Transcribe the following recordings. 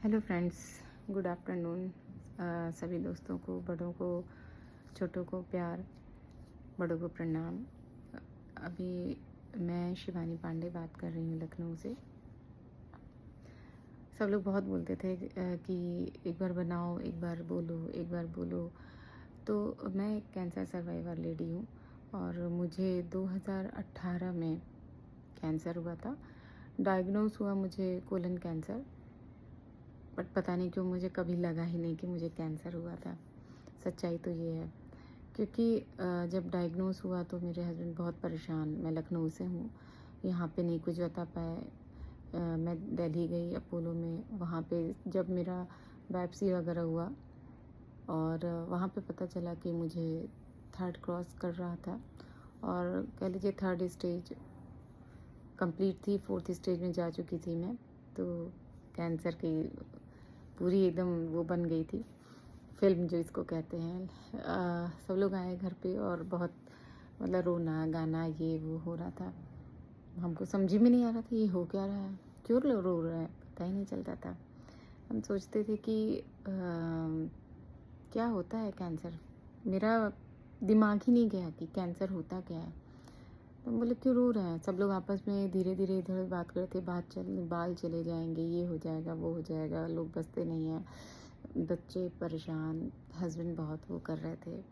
Hello friends, good afternoon. सभी दोस्तों को, बड़ों को, छोटों को प्यार, बड़ों को प्रणाम। अभी मैं शिवानी पांडे बात कर रही हूँ लखनऊ से। सब लोग बहुत बोलते थे कि एक बार बनाओ, एक बार बोलो, एक बार बोलो। तो मैं एक कैंसर सर्वाइवर लेडी हूँ और मुझे 2018 में कैंसर हुआ था। डायग्नोस हुआ मुझे कोलन कैंसर, बट पता नहीं क्यों मुझे कभी लगा ही नहीं कि मुझे कैंसर हुआ था। सच्चाई तो ये है, क्योंकि जब डायग्नोस हुआ तो मेरे हस्बैंड बहुत परेशान। मैं लखनऊ से हूँ, यहाँ पे नहीं कुछ बता पाए। मैं दिल्ली गई अपोलो में, वहाँ पे जब मेरा बायोप्सी वगैरह हुआ और वहाँ पे पता चला कि मुझे थर्ड क्रॉस कर रहा था और कह लीजिए थर्ड स्टेज कंप्लीट थी, फोर्थ स्टेज में जा चुकी थी मैं। तो कैंसर की पूरी एकदम वो बन गई थी फिल्म, जो इसको कहते हैं। सब लोग आए घर पे और बहुत मतलब रोना गाना ये वो हो रहा था। हमको समझ में नहीं आ रहा था ये हो क्या रहा है, क्यों लोग रो रहे हैं, पता ही नहीं चलता था। हम सोचते थे कि क्या होता है कैंसर। मेरा दिमाग ही नहीं गया कि कैंसर होता क्या है। तो हम बोले क्यों रो रहे हैं। सब लोग आपस में धीरे धीरे इधर बात करते, बाल चले जाएंगे, ये हो जाएगा, वो हो जाएगा, लोग बसते नहीं हैं, बच्चे परेशान, हस्बैंड बहुत वो कर रहे थे।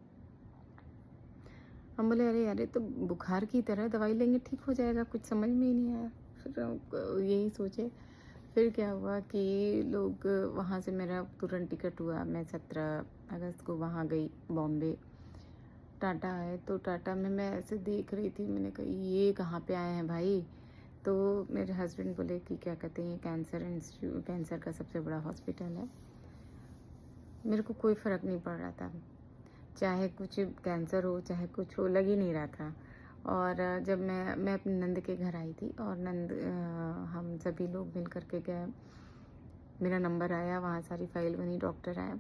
हम बोले अरे यार, ये तो बुखार की तरह, दवाई लेंगे ठीक हो जाएगा, कुछ समझ में ही नहीं आया। फिर हम यही सोचे। फिर क्या हुआ कि लोग वहाँ से, मेरा तुरंत टिकट हुआ, मैं 17 अगस्त को वहाँ गई बॉम्बे। टाटा है, तो टाटा में मैं ऐसे देख रही थी, मैंने कहा ये कहाँ पे आए हैं भाई। तो मेरे हस्बैंड बोले कि क्या कहते हैं, कैंसर इंस्टीट्यूट, कैंसर का सबसे बड़ा हॉस्पिटल है। मेरे को कोई फ़र्क नहीं पड़ रहा था, चाहे कुछ कैंसर हो चाहे कुछ हो, लग ही नहीं रहा था। और जब मैं अपनी नंद के घर आई थी और हम सभी लोग मिल कर के गए। मेरा नंबर आया, वहाँ सारी फाइल बनी, डॉक्टर आए।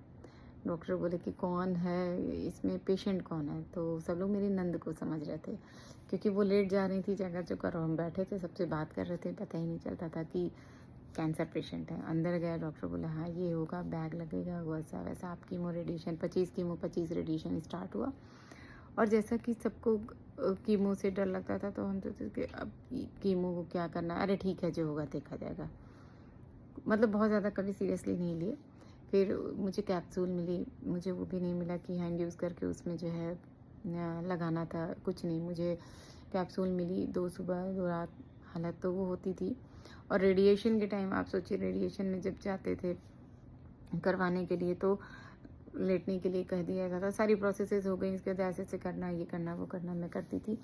डॉक्टर बोले कि कौन है इसमें, पेशेंट कौन है। तो सब लोग मेरी नंद को समझ रहे थे, क्योंकि वो लेट जा रही थी जगह जगह और हम बैठे थे, सबसे बात कर रहे थे, पता ही नहीं चलता था कि कैंसर पेशेंट है। अंदर गया, डॉक्टर बोला हाँ ये होगा, बैग लगेगा, वैसा वैसा, आप कीमो रेडिएशन 25 रेडिएशन स्टार्ट हुआ। और जैसा कि सबको कीमो से डर लगता था, तो हम सोचते कि अब कीमो को क्या करना है, अरे ठीक है जो होगा देखा जाएगा। मतलब बहुत ज़्यादा कभी सीरियसली नहीं लिए। फिर मुझे कैप्सूल मिली, मुझे वो भी नहीं मिला कि हैंड यूज़ करके उसमें जो है लगाना था, कुछ नहीं। मुझे कैप्सूल मिली, 2 सुबह 2 रात, हालत तो वो होती थी। और रेडिएशन के टाइम आप सोचिए, रेडिएशन में जब जाते थे करवाने के लिए तो लेटने के लिए कह दिया जाता था। सारी प्रोसेसेस हो गई, इसके बाद ऐसे ऐसे करना, ये करना, वो करना, मैं करती थी।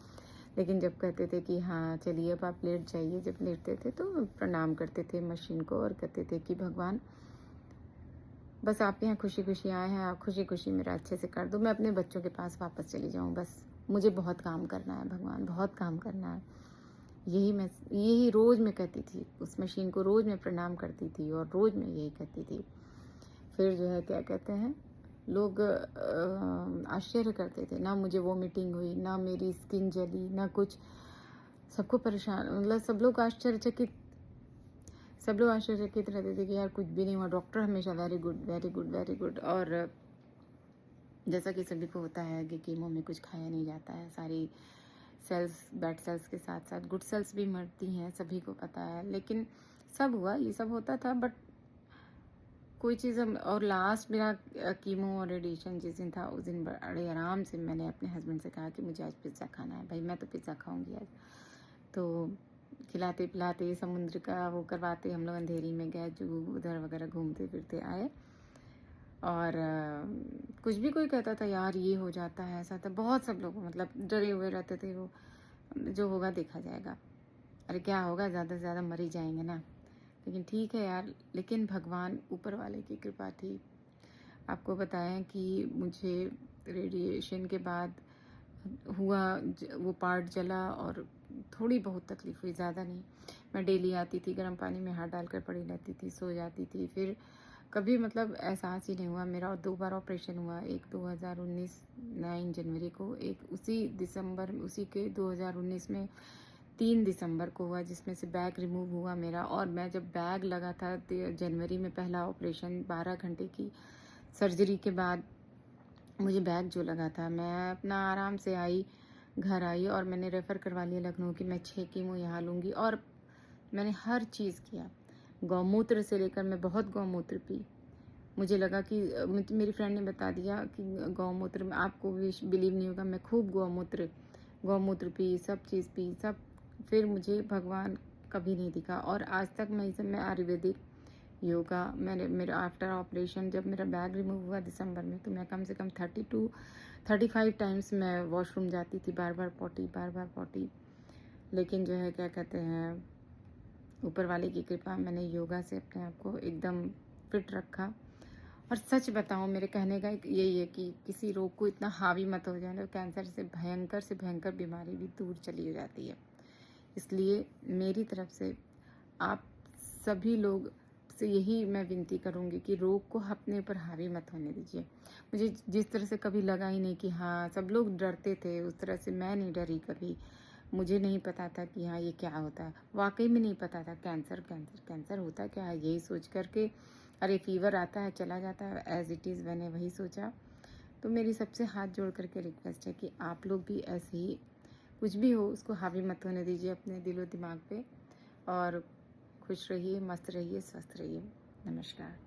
लेकिन जब कहते थे कि हाँ चलिए अब आप लेट जाइए, जब लेटते थे तो प्रणाम करते थे मशीन को और कहते थे कि भगवान बस आप यहाँ खुशी खुशी आए हैं, आप खुशी खुशी मेरा अच्छे से कर दो, मैं अपने बच्चों के पास वापस चली जाऊँ। बस मुझे बहुत काम करना है भगवान, बहुत काम करना है। यही रोज़ मैं कहती थी, उस मशीन को रोज़ मैं प्रणाम करती थी और रोज़ मैं यही कहती थी। फिर जो है क्या कहते हैं, लोग आश्चर्य करते थे, ना मुझे वोमिटिंग हुई, ना मेरी स्किन जली, ना कुछ। सबको परेशान, मतलब सब लोग आश्चर्यचकित रहते थे कि यार कुछ भी नहीं हुआ। डॉक्टर हमेशा very good, very good, very good. और जैसा कि सभी को होता है कि कीमो में कुछ खाया नहीं जाता है, सारी सेल्स, बैड सेल्स के साथ साथ गुड सेल्स भी मरती हैं, सभी को पता है। लेकिन सब हुआ, ये सब होता था, बट कोई चीज़ हम। और लास्ट मेरा कीमो और रेडिएशन जिस दिन था, उस दिन बड़े आराम से मैंने अपने हस्बैंड से कहा कि मुझे आज पिज़्ज़ा खाना है। भाई मैं तो पिज़्ज़ा खाऊंगी आज। तो खिलाते पिलाते समुद्र का वो करवाते हम लोग अंधेरी में गए, जू उधर वगैरह घूमते फिरते आए। और कुछ भी कोई कहता था यार ये हो जाता है, ऐसा था, बहुत सब लोग मतलब डरे हुए रहते थे। वो जो होगा देखा जाएगा, अरे क्या होगा, ज़्यादा से ज़्यादा मर ही जाएंगे ना। लेकिन ठीक है यार, लेकिन भगवान ऊपर वाले की कृपा थी। आपको बताएं कि मुझे रेडिएशन के बाद हुआ, वो पार्ट जला और थोड़ी बहुत तकलीफ हुई, ज़्यादा नहीं। मैं डेली आती थी, गर्म पानी में हाथ डालकर पड़ी रहती थी, सो जाती थी। फिर कभी मतलब एहसास ही नहीं हुआ मेरा। और 2 बार ऑपरेशन हुआ, एक 2019 9 जनवरी को, एक उसी दिसंबर, उसी के 2019 में 3 दिसंबर को हुआ, जिसमें से बैग रिमूव हुआ मेरा। और मैं जब बैग लगा था जनवरी में, पहला ऑपरेशन 12 घंटे की सर्जरी के बाद मुझे बैग जो लगा था, मैं अपना आराम से आई, घर आई और मैंने रेफ़र करवा लिया लखनऊ कि मैं 6 कीमो यहाँ लूँगी। और मैंने हर चीज़ किया, गौमूत्र से लेकर मैं बहुत गौमूत्र पी। मुझे लगा कि मेरी फ्रेंड ने बता दिया कि गौमूत्र में आपको बिलीव नहीं होगा, मैं खूब गौमूत्र पी, सब चीज़ पी, सब। फिर मुझे भगवान कभी नहीं दिखा। और आज तक मैं आयुर्वेदिक योगा, मैंने मेरा आफ्टर ऑपरेशन जब मेरा बैग रिमूव हुआ दिसंबर में, तो मैं कम से कम 35 टाइम्स मैं वॉशरूम जाती थी, बार बार पॉटी। लेकिन जो है क्या कहते हैं, ऊपर वाले की कृपा, मैंने योगा से अपने आप को एकदम फिट रखा। और सच बताऊं, मेरे कहने का एक यही है कि किसी रोग को इतना हावी मत हो जाए, कैंसर से भयंकर बीमारी भी दूर चली जाती है। इसलिए मेरी तरफ से आप सभी लोग से यही मैं विनती करूंगी कि रोग को अपने ऊपर हावी मत होने दीजिए। मुझे जिस तरह से कभी लगा ही नहीं कि हाँ, सब लोग डरते थे, उस तरह से मैं नहीं डरी कभी। मुझे नहीं पता था कि हाँ ये क्या होता है, वाकई में नहीं पता था। कैंसर होता क्या है, यही सोच करके अरे फीवर आता है चला जाता है, एज इट इज़ मैंने वही सोचा। तो मेरी सबसे हाथ जोड़ करके रिक्वेस्ट है कि आप लोग भी ऐसे ही, कुछ भी हो उसको हावी मत होने दीजिए अपने दिलो दिमाग पे। और खुश रहिए, मस्त रहिए, स्वस्थ रहिए। नमस्कार।